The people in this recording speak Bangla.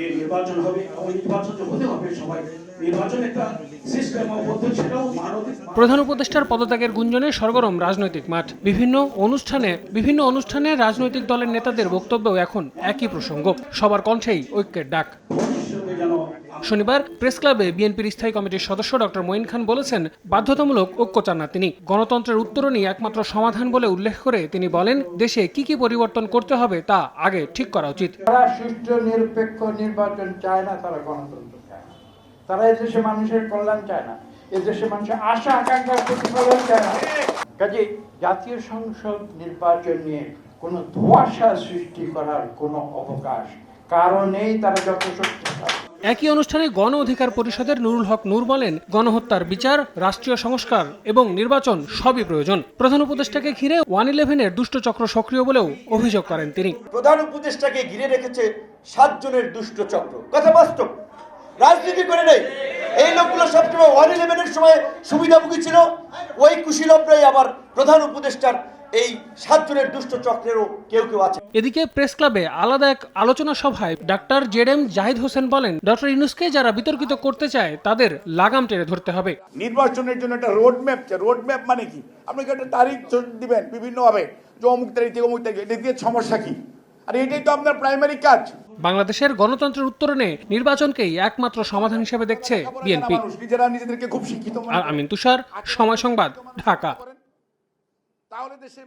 যে নির্বাচন হবে এবং নির্বাচন হতে হবে সবাই নির্বাচন একটা সিস্টেম সেটাও মানবিক। প্রধান উপদেষ্টার পদত্যাগের গুঞ্জনে সরগরম রাজনৈতিক মাঠ। বিভিন্ন অনুষ্ঠানে রাজনৈতিক দলের নেতাদের বক্তব্যও এখন একই প্রসঙ্গ, সবার কণ্ঠেই ঐক্যের ডাক। শনিবার প্রেস ক্লাবে বিএনপির স্থায়ী কমিটির সদস্য ডক্টর মঈন খান বলেছেন, বাধ্যতামূলক ঐক্য চান না তিনি। গণতন্ত্রের উত্তরণই একমাত্র সমাধান বলে উল্লেখ করে তিনি বলেন, দেশে কি পরিবর্তন করতে হবে তা আগে ঠিক করা উচিত। তারা সুষ্ঠু নিরপেক্ষ নির্বাচন চায় না, তারা গণতন্ত্র চায় না, তারা এদেশে মানুষের কল্যাণ চায় না, এদেশে মানুষের আশা আকাঙ্ক্ষার প্রতিফলন চায় না। কাজে জাতীয় সংসদ নির্বাচন নিয়ে কোনো ধোঁয়াশা সৃষ্টি করার কোনো অবকাশ কারণেই তারা যথেষ্ট। একই অনুষ্ঠানে গণ অধিকার পরিষদের নুরুল হক নূর বলেন, গণহত্যার বিচার, রাষ্ট্রীয় সংস্কার এবং নির্বাচন সবই প্রয়োজন। প্রধান উপদেষ্টাকে ঘিরে 111-এর দুষ্ট চক্র সক্রিয় বলেও অভিযোগ করেন তিনি। প্রধান উপদেষ্টাকে ঘিরে রেখেছে 7 জনের দুষ্ট চক্র। কথা বাস্তব, রাজনীতি করে নেই। এই লোকগুলো সবসময় 111-এর সময় সুবিধাভোগী ছিল। ওই কুশীলবরাই আবার প্রধান উপদেষ্টার এই 7 জনের দুষ্ট চক্রেরও কেউ আছে। এদিকে প্রেস ক্লাবে আলাদা এক আলোচনা সভায় ডাক্তার জেড.এম. জাহিদ হোসেন বলেন, ডক্টর ইউনূসকে যারা বিতর্কিত করতে চায় তাদের লাগাম টেনে ধরতে হবে। নির্বাচনের জন্য একটা রোডম্যাপ মানে কি? আপনাকে একটা তারিখ দিবেন বিভিন্নভাবে, যে অমুক তারিখ থেকে অমুক তারিখ, এটা দিয়ে সমস্যা কি? আর এটাই তো আপনার প্রাইমারি কাজ। বাংলাদেশের গণতন্ত্রের উত্তরণে নির্বাচনকেই একমাত্র সমাধান হিসেবে দেখছে বিএনপি। নিজেরা নিজেদেরকে খুব শিক্ষিত। আর আমিন তুষার, সময় সংবাদ, ঢাকা। তাহলে দেশের